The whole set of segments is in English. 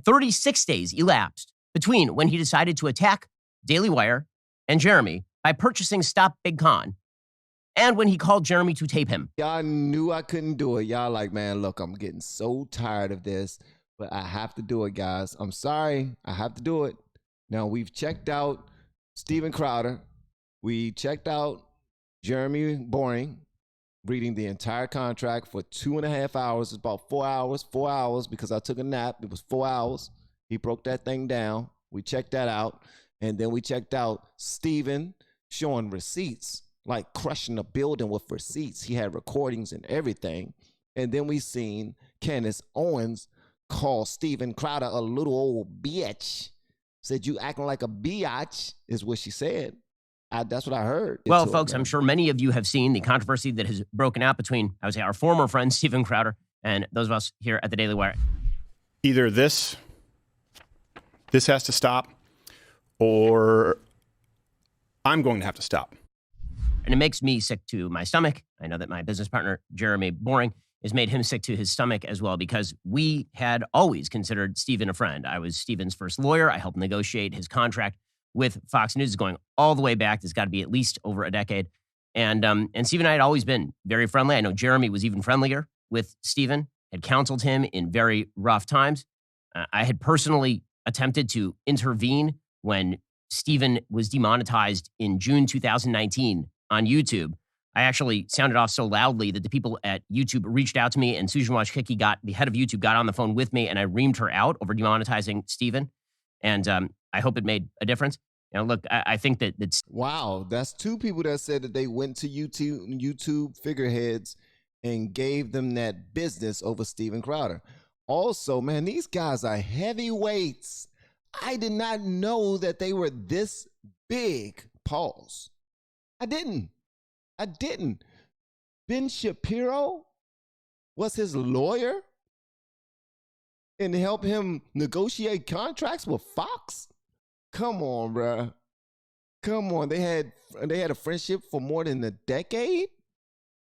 36 days elapsed between when he decided to attack Daily Wire and Jeremy by purchasing Stop Big Con and when he called Jeremy to tape him. Y'all knew I couldn't do it. Y'all like, man, look, I'm getting so tired of this, but I have to do it, guys. I'm sorry. I have to do it. Now, we've checked out Steven Crowder. We checked out Jeremy Boring, reading the entire contract for 2.5 hours. It's about 4 hours. 4 hours because I took a nap. It was 4 hours. He broke that thing down. We checked that out. And then we checked out Steven showing receipts, like crushing a building with receipts. He had recordings and everything. And then we seen Candace Owens call Steven Crowder a little old bitch. Said, you acting like a biatch, is what she said. That's what I heard. Well, folks, I'm sure many of you have seen the controversy that has broken out between, I would say, our former friend Steven Crowder and those of us here at the Daily Wire. Either this has to stop, or I'm going to have to stop. And it makes me sick to my stomach. I know that my business partner, Jeremy Boring, has made him sick to his stomach as well, because we had always considered Steven a friend. I was Steven's first lawyer. I helped negotiate his contract with Fox News, going all the way back. There's got to be at least over a decade. And Steven and I had always been very friendly. I know Jeremy was even friendlier with Steven, had counseled him in very rough times. I had personally attempted to intervene when Steven was demonetized in June 2019 on YouTube. I actually sounded off so loudly that the people at YouTube reached out to me, and Susan Wojcicki, the head of YouTube, got on the phone with me, and I reamed her out over demonetizing Steven. And I hope it made a difference. You know, look, I think that's... Wow, that's two people that said that they went to YouTube figureheads and gave them that business over Steven Crowder. Also, man, these guys are heavyweights. I did not know that they were this big. Pause. I didn't. Ben Shapiro was his lawyer and helped him negotiate contracts with Fox? Come on, bruh. Come on. They had a friendship for more than a decade?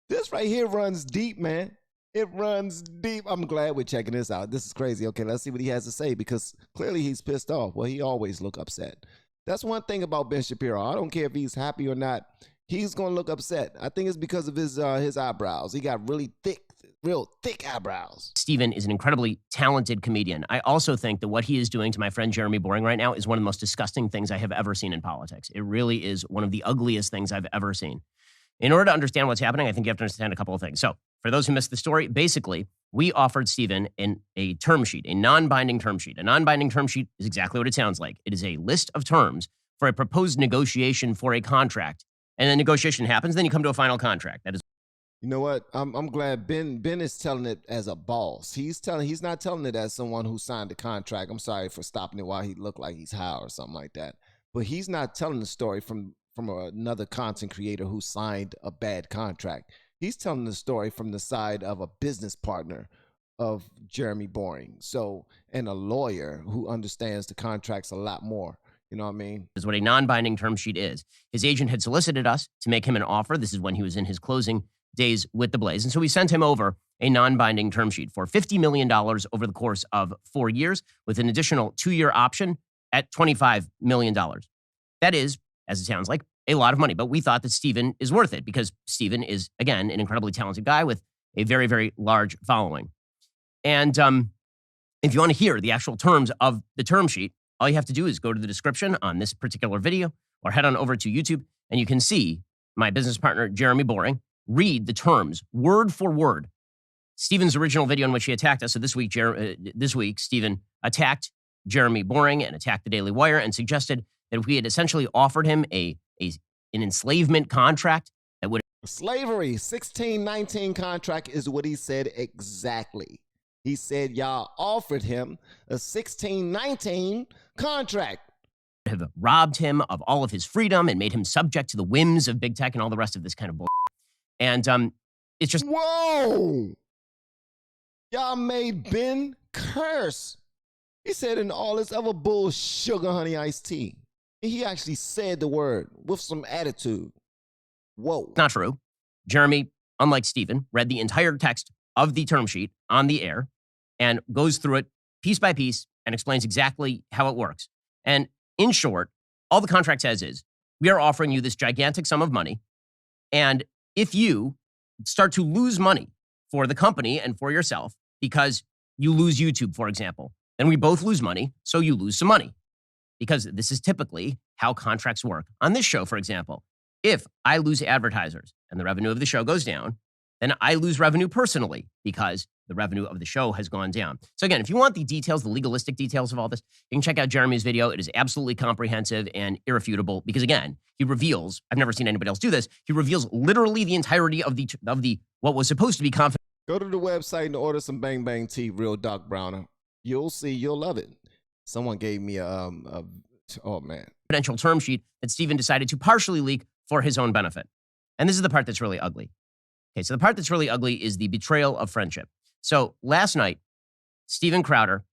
This right here runs deep, man. It runs deep. I'm glad we're checking this out. This is crazy. Okay, let's see what he has to say, because clearly he's pissed off. Well, he always look upset. That's one thing about Ben Shapiro. I don't care if he's happy or not. He's going to look upset. I think it's because of his eyebrows. He got really thick, real thick eyebrows. Steven is an incredibly talented comedian. I also think that what he is doing to my friend Jeremy Boring right now is one of the most disgusting things I have ever seen in politics. It really is one of the ugliest things I've ever seen. In order to understand what's happening, I think you have to understand a couple of things. So for those who missed the story, basically, we offered Steven a term sheet, a non-binding term sheet. A non-binding term sheet is exactly what it sounds like. It is a list of terms for a proposed negotiation for a contract. And then negotiation happens, then you come to a final contract. That is. You know what? I'm glad Ben is telling it as a boss. He's not telling it as someone who signed the contract. I'm sorry for stopping it while he looked like he's high or something like that. But he's not telling the story from another content creator who signed a bad contract. He's telling the story from the side of a business partner of Jeremy Boring. So, and a lawyer who understands the contracts a lot more. You know what I mean? Is what a non-binding term sheet is. His agent had solicited us to make him an offer. This is when he was in his closing days with the Blaze. And so we sent him over a non-binding term sheet for $50 million over the course of 4 years, with an additional 2-year option at $25 million. That is, as it sounds like, a lot of money. But we thought that Steven is worth it, because Steven is, again, an incredibly talented guy with a very, very large following. And if you want to hear the actual terms of the term sheet, all you have to do is go to the description on this particular video or head on over to YouTube, and you can see my business partner, Jeremy Boring, read the terms word for word. Steven's original video in which he attacked us. So this week, Steven attacked Jeremy Boring and attacked the Daily Wire and suggested that if we had essentially offered him an enslavement contract that would... Slavery, 1619 contract is what he said exactly. He said y'all offered him a 1619 contract. Have robbed him of all of his freedom and made him subject to the whims of big tech and all the rest of this kind of bullshit. And it's just... Whoa! Y'all made Ben curse. He said in all this other bull sugar honey iced tea. He actually said the word with some attitude. Whoa. Not true. Jeremy, unlike Steven, read the entire text of the term sheet on the air and goes through it piece by piece and explains exactly how it works. And in short, all the contract says is, we are offering you this gigantic sum of money. And if you start to lose money for the company and for yourself, because you lose YouTube, for example, then we both lose money, so you lose some money. Because this is typically how contracts work. On this show, for example, if I lose advertisers and the revenue of the show goes down, then I lose revenue personally because the revenue of the show has gone down. So again, if you want the details, the legalistic details of all this, you can check out Jeremy's video. It is absolutely comprehensive and irrefutable because again, he reveals, I've never seen anybody else do this, he reveals literally the entirety of the what was supposed to be confidential. Go to the website and order some Bang Bang tea, real Doc Browner. You'll see, you'll love it. Someone gave me oh man, confidential term sheet that Steven decided to partially leak for his own benefit. And this is the part that's really ugly. Okay, so the part that's really ugly is the betrayal of friendship. So last night, Steven Crowder,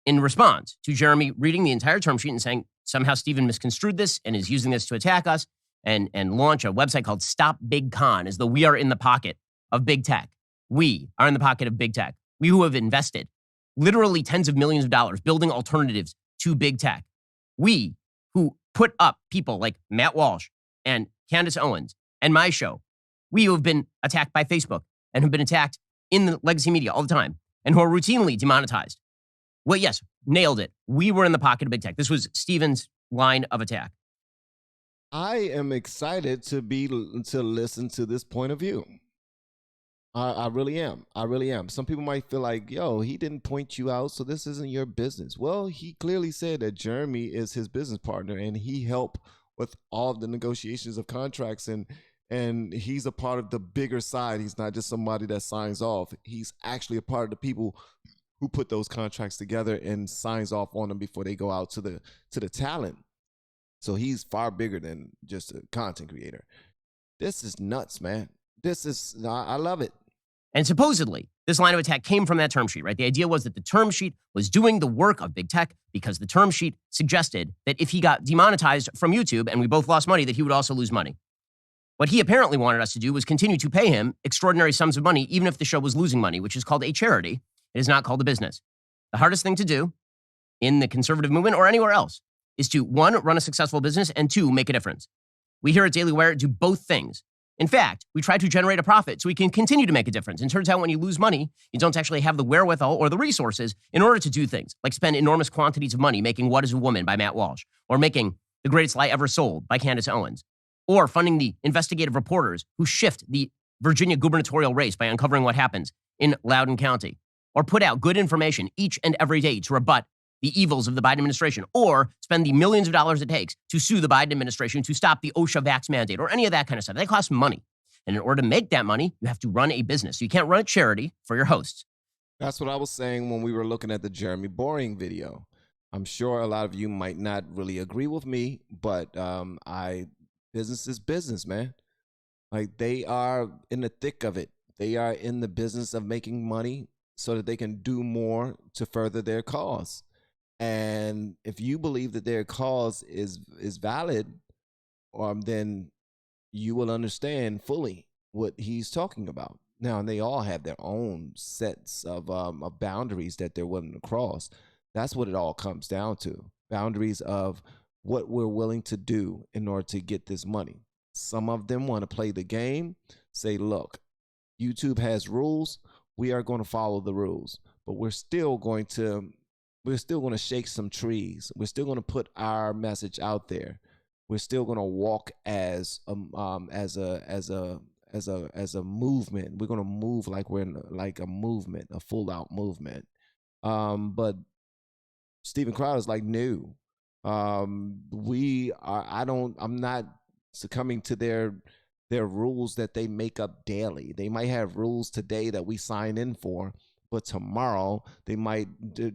in response to Jeremy reading the entire term sheet and saying somehow Steven misconstrued this and is using this to attack us and launch a website called Stop Big Con, as though we are in the pocket of big tech. We are in the pocket of big tech. We who have invested literally tens of millions of dollars building alternatives to big tech. We who put up people like Matt Walsh and Candace Owens and my show. We who have been attacked by Facebook and have been attacked in the legacy media all the time and who are routinely demonetized. Well, yes, nailed it. We were in the pocket of big tech. This was Steven's line of attack. I am excited to listen to this point of view. I really am. I really am. Some people might feel like, yo, he didn't point you out, so this isn't your business. Well, he clearly said that Jeremy is his business partner and he helped with all of the negotiations of contracts and he's a part of the bigger side. He's not just somebody that signs off. He's actually a part of the people who put those contracts together and signs off on them before they go out to the talent. So he's far bigger than just a content creator. This is nuts, man. I love it. And supposedly, this line of attack came from that term sheet, right? The idea was that the term sheet was doing the work of big tech because the term sheet suggested that if he got demonetized from YouTube and we both lost money, that he would also lose money. What he apparently wanted us to do was continue to pay him extraordinary sums of money, even if the show was losing money, which is called a charity. It is not called a business. The hardest thing to do in the conservative movement or anywhere else is to, one, run a successful business, and two, make a difference. We here at Daily Wire do both things. In fact, we try to generate a profit so we can continue to make a difference. And it turns out when you lose money, you don't actually have the wherewithal or the resources in order to do things like spend enormous quantities of money making What is a Woman by Matt Walsh, or making The Greatest Lie Ever Sold by Candace Owens, or funding the investigative reporters who shift the Virginia gubernatorial race by uncovering what happens in Loudoun County, or put out good information each and every day to rebut the evils of the Biden administration, or spend the millions of dollars it takes to sue the Biden administration to stop the OSHA vax mandate, or any of that kind of stuff. That costs money. And in order to make that money, you have to run a business. So you can't run a charity for your hosts. That's what I was saying when we were looking at the Jeremy Boring video. I'm sure a lot of you might not really agree with me, but business is business, man. Like, they are in the thick of it. They are in the business of making money so that they can do more to further their cause. And if you believe that their cause is valid, then you will understand fully what he's talking about. Now, and they all have their own sets of boundaries that they're willing to cross. That's what it all comes down to. Boundaries of what we're willing to do in order to get this money. Some of them want to play the game, say, look, YouTube has rules. We are going to follow the rules, but we're still going to shake some trees. We're still going to put our message out there. We're still going to walk as a movement. We're going to move like we're in like a movement, a full out movement. But Steven Crowder's like, no, I'm not succumbing to their rules that they make up daily. They might have rules today that we sign in for, but tomorrow they might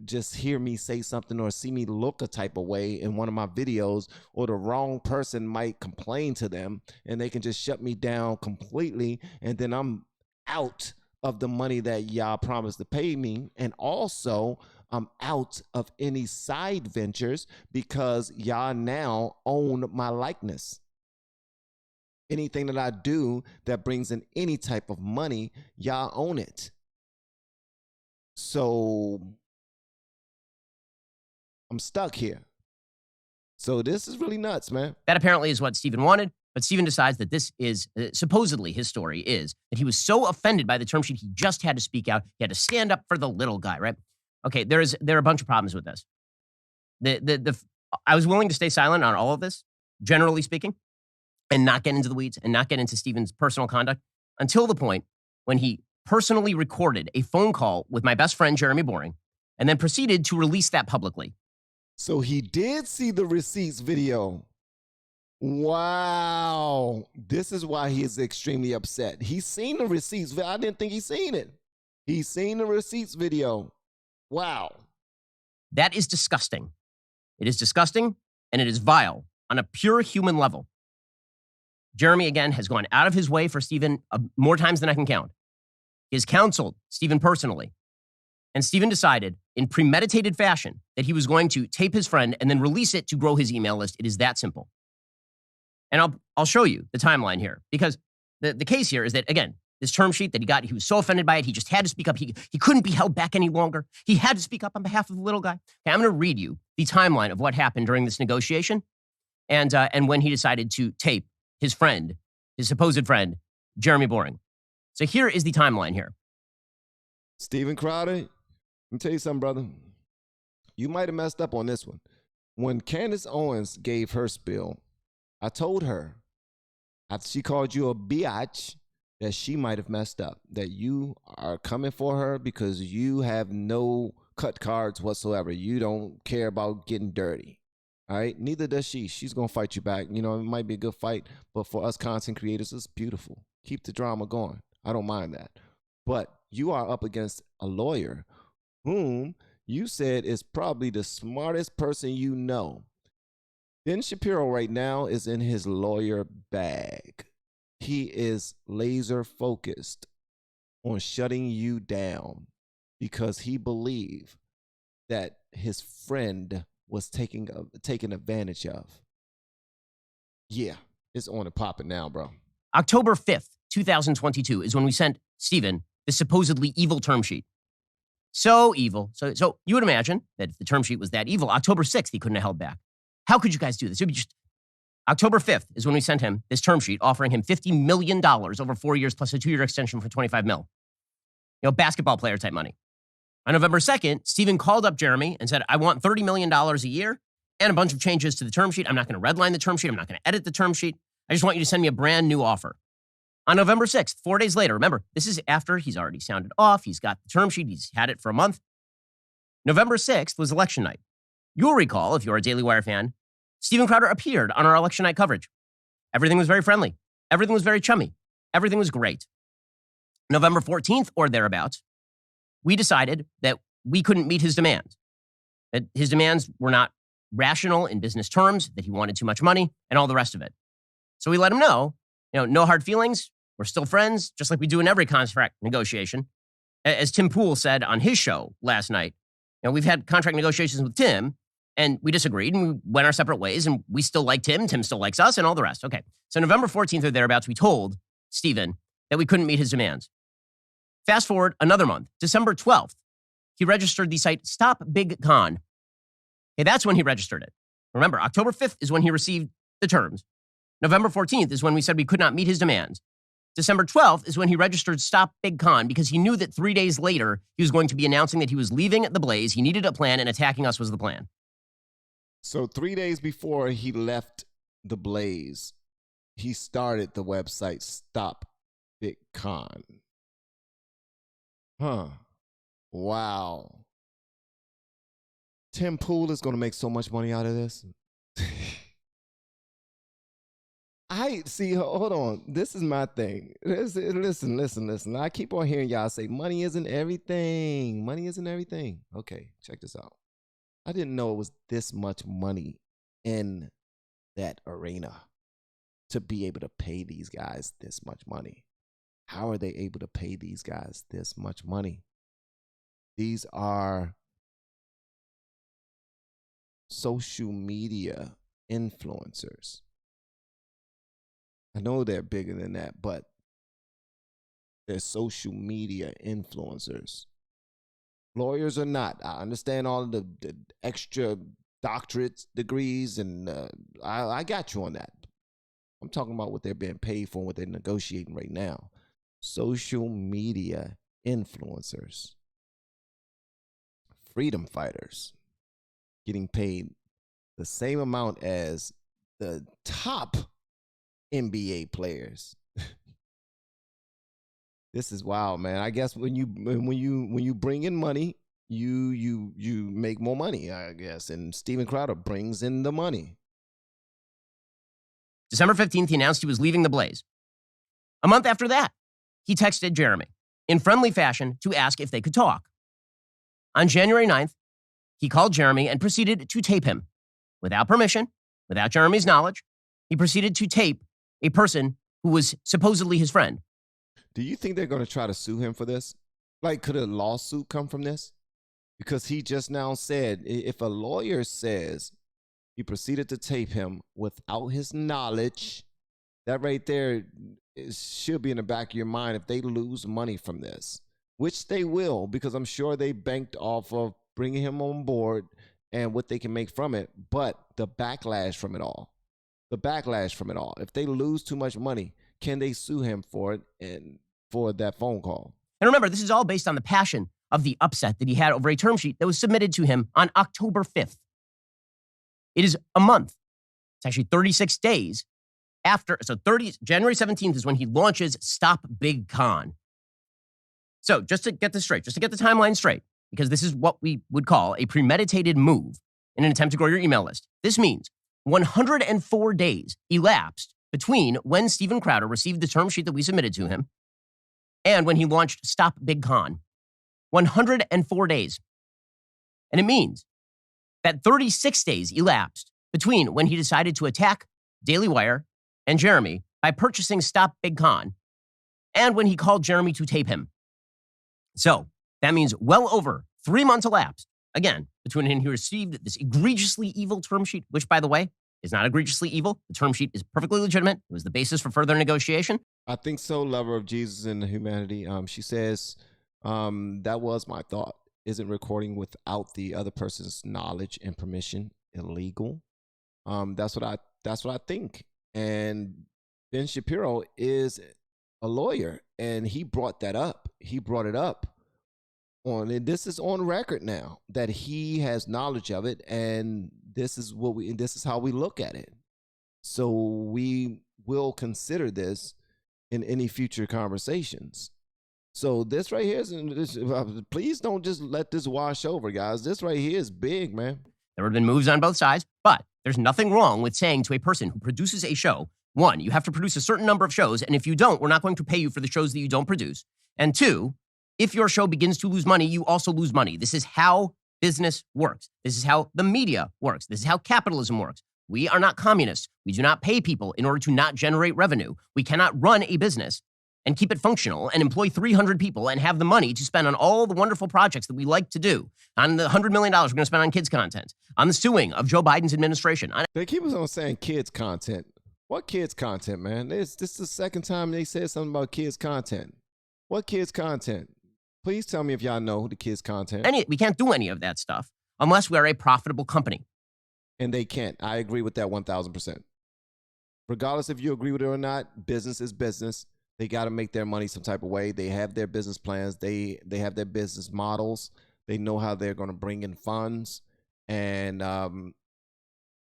just hear me say something or see me look a type of way in one of my videos, or the wrong person might complain to them and they can just shut me down completely. And then I'm out of the money that y'all promised to pay me. And also I'm out of any side ventures because y'all now own my likeness. Anything that I do that brings in any type of money, y'all own it. So I'm stuck here. So this is really nuts, man. That apparently is what Stephen wanted, but Stephen decides that this is, supposedly his story is, that he was so offended by the term sheet, he just had to speak out. He had to stand up for the little guy, right? Okay, there are a bunch of problems with this. I was willing to stay silent on all of this, generally speaking, and not get into the weeds and not get into Stephen's personal conduct until the point when he personally recorded a phone call with my best friend, Jeremy Boring, and then proceeded to release that publicly. So he did see the receipts video. Wow. This is why he is extremely upset. He's seen the receipts. I didn't think he's seen it. He's seen the receipts video. Wow. That is disgusting. It is disgusting, and it is vile on a pure human level. Jeremy, again, has gone out of his way for Stephen more times than I can count. He has counseled Stephen personally. And Stephen decided in premeditated fashion that he was going to tape his friend and then release it to grow his email list. It is that simple. And I'll show you the timeline here, because the case here is that, again, this term sheet that he got, he was so offended by it, he just had to speak up. He couldn't be held back any longer. He had to speak up on behalf of the little guy. Okay, I'm going to read you the timeline of what happened during this negotiation and when he decided to tape his friend, his supposed friend, Jeremy Boring. So here is the timeline here. Steven Crowder, let me tell you something, brother. You might have messed up on this one. When Candace Owens gave her spiel, I told her, after she called you a biatch, that she might have messed up, that you are coming for her because you have no cut cards whatsoever. You don't care about getting dirty. All right? Neither does she. She's going to fight you back. You know, it might be a good fight, but for us content creators, it's beautiful. Keep the drama going. I don't mind that. But you are up against a lawyer whom you said is probably the smartest person you know. Ben Shapiro right now is in his lawyer bag. He is laser focused on shutting you down because he believed that his friend was taken advantage of. Yeah, it's on and popping now, bro. October 5th, 2022 is when we sent Stephen the supposedly evil term sheet. So evil. So you would imagine that if the term sheet was that evil, October 6th, he couldn't have held back. How could you guys do this? It would be just October 5th is when we sent him this term sheet offering him $50 million over 4 years plus a 2-year extension for $25 million. You know, basketball player type money. On November 2nd, Stephen called up Jeremy and said, I want $30 million a year and a bunch of changes to the term sheet. I'm not going to redline the term sheet. I'm not going to edit the term sheet. I just want you to send me a brand new offer. On November 6th, 4 days later, remember, this is after he's already sounded off. He's got the term sheet. He's had it for a month. November 6th was election night. You'll recall, if you're a Daily Wire fan, Stephen Crowder appeared on our election night coverage. Everything was very friendly. Everything was very chummy. Everything was great. November 14th or thereabouts, we decided that we couldn't meet his demands, that his demands were not rational in business terms, that he wanted too much money, and all the rest of it. So we let him know, no hard feelings. We're still friends, just like we do in every contract negotiation. As Tim Pool said on his show last night, we've had contract negotiations with Tim, and we disagreed, and we went our separate ways, and we still like Tim still likes us, and all the rest. Okay, so November 14th or thereabouts, we told Stephen that we couldn't meet his demands. Fast forward another month, December 12th, he registered the site Stop Big Con. Okay, that's when he registered it. Remember, October 5th is when he received the terms. November 14th is when we said we could not meet his demands. December 12th is when he registered Stop Big Con because he knew that 3 days later he was going to be announcing that he was leaving the Blaze. He needed a plan, and attacking us was the plan. So 3 days before he left the Blaze, he started the website Stop Big Con. Huh. Wow. Tim Pool is going to make so much money out of this. I see. Hold on. This is my thing. Listen. I keep on hearing y'all say money isn't everything. Money isn't everything. Okay, check this out. I didn't know it was this much money in that arena to be able to pay these guys this much money. How are they able to pay these guys this much money? These are social media influencers. I know they're bigger than that, but they're social media influencers. Lawyers are not. I understand all of the extra doctorate degrees, and I got you on that. I'm talking about what they're being paid for and what they're negotiating right now. Social media influencers, freedom fighters, getting paid the same amount as the top NBA players. This is wild, man. I guess when you bring in money, you make more money, I guess. And Steven Crowder brings in the money. December 15th, he announced he was leaving the Blaze. A month after that, he texted Jeremy in friendly fashion to ask if they could talk. On January 9th, he called Jeremy and proceeded to tape him. Without permission, without Jeremy's knowledge, he proceeded to tape a person who was supposedly his friend. Do you think they're going to try to sue him for this? Like, could a lawsuit come from this? Because he just now said, if a lawyer says he proceeded to tape him without his knowledge, that right there should be in the back of your mind if they lose money from this, which they will, because I'm sure they banked off of bringing him on board and what they can make from it. But the backlash from it all, if they lose too much money, can they sue him for it and for that phone call? And remember, this is all based on the passion of the upset that he had over a term sheet that was submitted to him on October 5th. It is a month. It's actually 36 days after. So January 17th is when he launches Stop Big Con. So just to get this straight, just to get the timeline straight, because this is what we would call a premeditated move in an attempt to grow your email list. This means 104 days elapsed between when Steven Crowder received the term sheet that we submitted to him and when he launched Stop Big Con. 104 days. And it means that 36 days elapsed between when he decided to attack Daily Wire and Jeremy by purchasing Stop Big Con and when he called Jeremy to tape him. So that means well over 3 months elapsed, again, between when he received this egregiously evil term sheet, which, by the way, is not egregiously evil. The term sheet is perfectly legitimate. It was the basis for further negotiation. I think so, lover of Jesus and humanity. She says, that was my thought. Isn't recording without the other person's knowledge and permission illegal? That's what I think. And Ben Shapiro is a lawyer, and he brought that up. He brought it up and this is on record now that he has knowledge of it, and this is how we look at it. So we will consider this in any future conversations. So this right here please don't just let this wash over, guys. This right here is big, man. There have been moves on both sides, but there's nothing wrong with saying to a person who produces a show, one, you have to produce a certain number of shows, and if you don't, we're not going to pay you for the shows that you don't produce. And two, if your show begins to lose money, you also lose money. This is how business works. This is how the media works. This is how capitalism works. We are not communists. We do not pay people in order to not generate revenue. We cannot run a business and keep it functional and employ 300 people and have the money to spend on all the wonderful projects that we like to do, on the $100 million we're going to spend on kids content, on the suing of Joe Biden's administration. They keep us on saying kids content. What kids content, man? This is the second time they said something about kids content. What kids content? Please tell me if y'all know the kids content. We can't do any of that stuff unless we are a profitable company. And they can't. I agree with that 1,000%. Regardless if you agree with it or not, business is business. They got to make their money some type of way. They have their business plans. They have their business models. They know how they're going to bring in funds. And,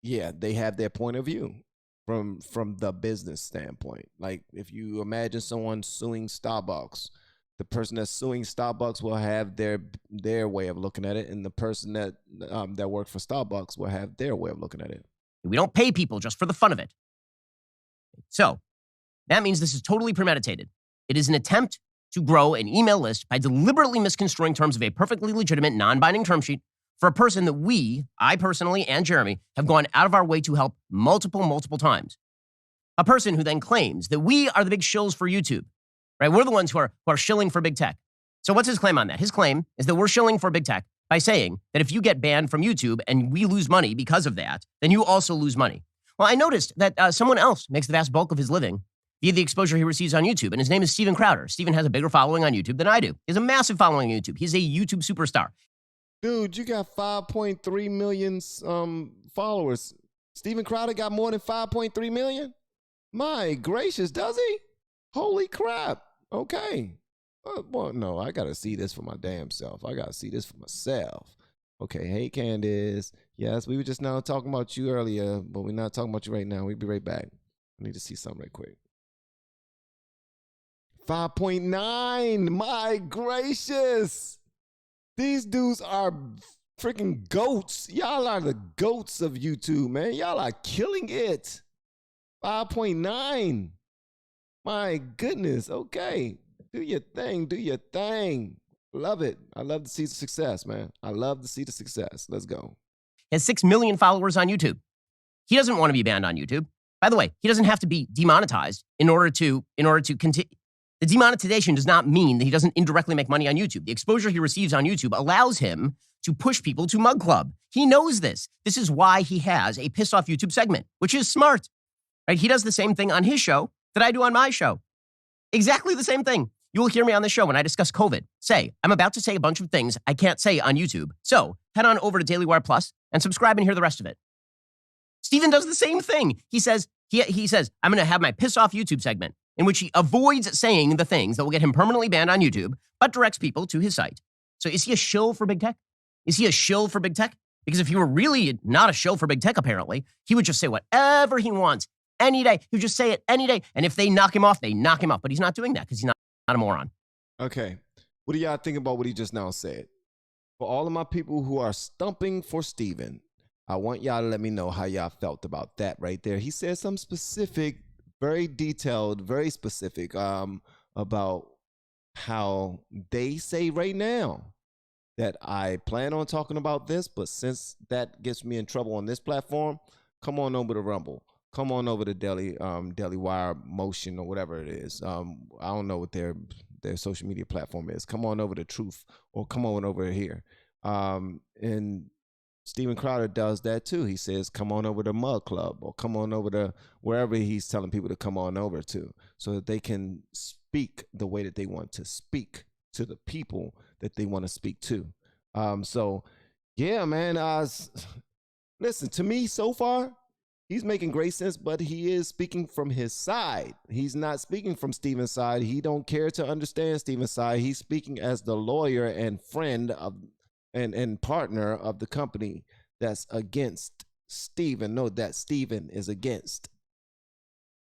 they have their point of view from the business standpoint. Like if you imagine someone suing Starbucks, the person that's suing Starbucks will have their way of looking at it, and the person that worked for Starbucks will have their way of looking at it. We don't pay people just for the fun of it. So that means this is totally premeditated. It is an attempt to grow an email list by deliberately misconstruing terms of a perfectly legitimate non-binding term sheet for a person that I personally and Jeremy, have gone out of our way to help multiple times. A person who then claims that we are the big shills for YouTube. Right? We're the ones who are shilling for big tech. So what's his claim on that? His claim is that we're shilling for big tech by saying that if you get banned from YouTube and we lose money because of that, then you also lose money. Well, I noticed that someone else makes the vast bulk of his living via the exposure he receives on YouTube, and his name is Steven Crowder. Steven has a bigger following on YouTube than I do. He has a massive following on YouTube. He's a YouTube superstar. Dude, you got 5.3 million followers. Steven Crowder got more than 5.3 million? My gracious, does he? Holy crap. Okay. Well, no, I got to see this for my damn self. I got to see this for myself. Okay, hey, Candace. Yes, we were just now talking about you earlier, but we're not talking about you right now. We'll be right back. I need to see something right quick. 5.9. My gracious. These dudes are freaking goats. Y'all are the goats of YouTube, man. Y'all are killing it. 5.9. My goodness. Okay. Do your thing. Do your thing. Love it. I love to see the success, man. I love to see the success. Let's go. He has 6 million followers on YouTube. He doesn't want to be banned on YouTube. By the way, he doesn't have to be demonetized in order to continue. The demonetization does not mean that he doesn't indirectly make money on YouTube. The exposure he receives on YouTube allows him to push people to Mug Club. He knows this. This is why he has a pissed off YouTube segment, which is smart. Right? He does the same thing on his show that I do on my show. Exactly the same thing. You will hear me on the show when I discuss COVID. I'm about to say a bunch of things I can't say on YouTube. So head on over to Daily Wire Plus and subscribe and hear the rest of it. Steven does the same thing. He says, I'm going to have my piss off YouTube segment in which he avoids saying the things that will get him permanently banned on YouTube, but directs people to his site. So is he a shill for big tech? Is he a shill for big tech? Because if he were really not a shill for big tech, apparently, he would just say whatever he wants any day. He would just say it any day. And if they knock him off, they knock him off. But he's not doing that because he's not a moron. Okay. What do y'all think about what he just now said? For all of my people who are stumping for Steven, I want y'all to let me know how y'all felt about that right there. He said something specific, very detailed, very specific about how they say right now that I plan on talking about this, but since that gets me in trouble on this platform, come on over to Rumble. Come on over to Daily Wire Motion or whatever it is. I don't know what their social media platform is. Come on over to Truth or come on over here. And Steven Crowder does that too. He says, come on over to Mug Club or come on over to wherever he's telling people to come on over to so that they can speak the way that they want to speak to the people that they want to speak to. So, yeah, man, listen, to me so far, he's making great sense, but he is speaking from his side. He's not speaking from Steven's side. He don't care to understand Steven's side. He's speaking as the lawyer and friend of and partner of the company that's against Steven. No, that Steven is against.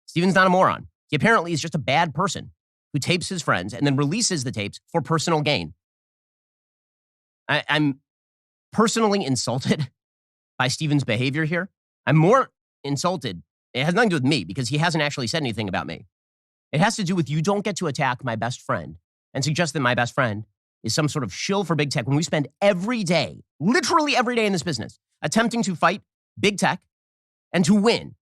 Steven's not a moron. He apparently is just a bad person who tapes his friends and then releases the tapes for personal gain. I'm personally insulted by Steven's behavior here. I'm more insulted. It has nothing to do with me because he hasn't actually said anything about me. It has to do with you don't get to attack my best friend and suggest that my best friend is some sort of shill for big tech when we spend every day, literally every day in this business, attempting to fight big tech and to win.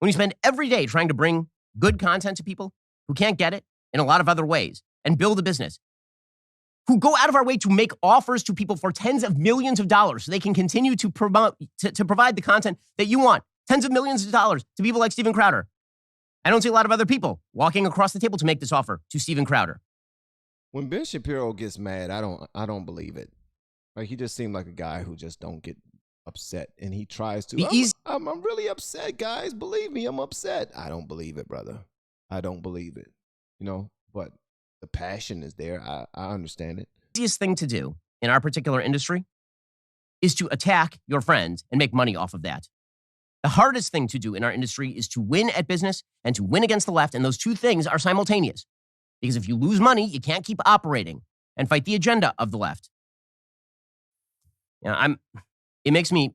When you spend every day trying to bring good content to people who can't get it in a lot of other ways and build a business, who go out of our way to make offers to people for tens of millions of dollars so they can continue to promote, to provide the content that you want. Tens of millions of dollars to people like Steven Crowder. I don't see a lot of other people walking across the table to make this offer to Steven Crowder. When Ben Shapiro gets mad, I don't believe it. Like, he just seemed like a guy who just don't get upset, and he tries to. I'm really upset, guys. Believe me, I'm upset. I don't believe it, brother. I don't believe it. You know, but the passion is there. I understand it. The easiest thing to do in our particular industry is to attack your friends and make money off of that. The hardest thing to do in our industry is to win at business and to win against the left, and those two things are simultaneous. Because if you lose money, you can't keep operating and fight the agenda of the left. You know, it makes me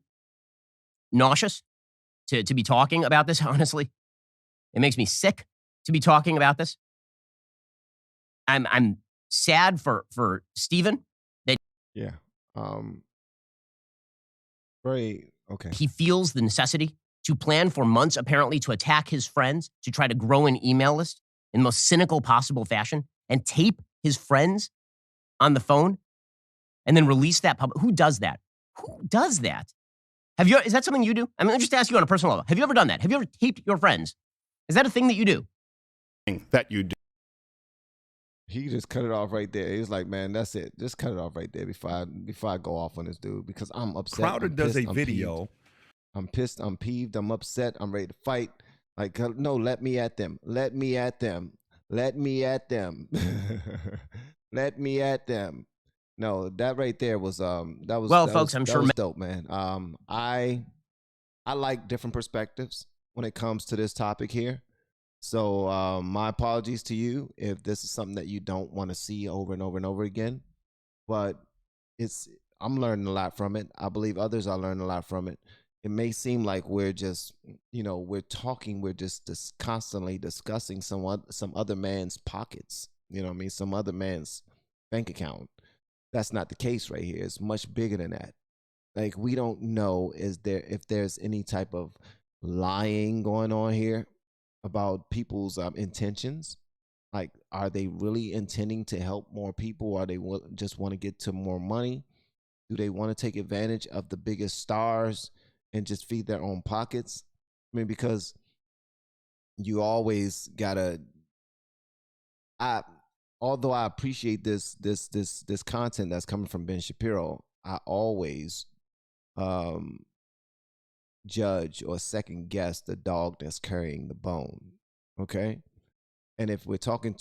nauseous to be talking about this, honestly. It makes me sick to be talking about this. I'm sad for Steven that very okay. He feels the necessity to plan for months, apparently, to attack his friends, to try to grow an email list in the most cynical possible fashion and tape his friends on the phone and then release that public. Who does that? Who does that? Is that something you do? I mean, let me just ask you on a personal level. Have you ever done that? Have you ever taped your friends? Is that a thing that you do? That you do. He just cut it off right there. He was like, "Man, that's it. Just cut it off right there before I go off on this dude because I'm upset. Crowder I'm does pissed, a I'm video. peeved. I'm pissed. I'm peeved. I'm upset. I'm ready to fight. Like, no, let me at them. Let me at them. Let me at them. Let me at them." No, that right there was Well, folks, I'm sure dope, man. I like different perspectives when it comes to this topic here. So my apologies to you if this is something that you don't want to see over and over and over again. But I'm learning a lot from it. I believe others are learning a lot from it. It may seem like we're just, we're just constantly discussing some other man's pockets. You know what I mean? Some other man's bank account. That's not the case right here. It's much bigger than that. Like, we don't know if there's any type of lying going on here about people's intentions. Like, are they really intending to help more people, or they just want to get to more money? Do they want to take advantage of the biggest stars and just feed their own pockets? I mean, because you always gotta. Although I appreciate this content that's coming from Ben Shapiro, I always judge or second guess the dog that's carrying the bone. Okay, and if we're talking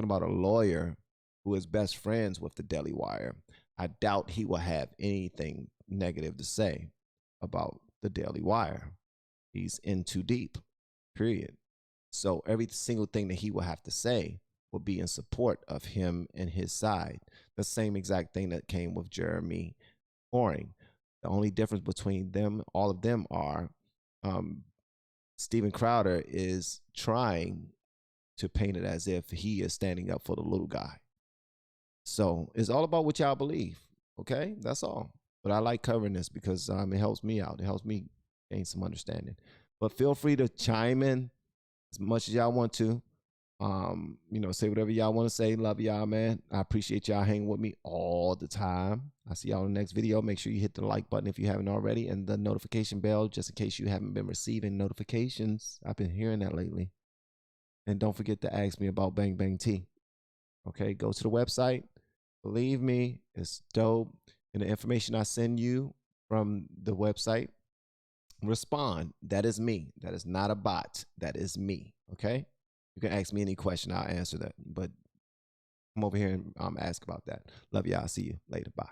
about a lawyer who is best friends with the Daily Wire, I doubt he will have anything negative to say about the Daily Wire. He's in too deep, period. So every single thing that he will have to say will be in support of him and his side. The same exact thing that came with Jeremy Boring. The only difference between them, all of them, are Steven Crowder is trying to paint it as if he is standing up for the little guy. So it's all about what y'all believe. Okay, that's all. But I like covering this because it helps me out. It helps me gain some understanding. But feel free to chime in as much as y'all want to. Say whatever y'all want to say. Love y'all, man. I appreciate y'all hanging with me all the time. I see y'all in the next video. Make sure you hit the like button if you haven't already, and the notification bell just in case you haven't been receiving notifications. I've been hearing that lately. And don't forget to ask me about Bang Bang Tea. Okay, go to the website. Believe me, it's dope. And the information I send you from the website, respond. That is me. That is not a bot. That is me. Okay? You can ask me any question. I'll answer that. But come over here and ask about that. Love y'all. See you later. Bye.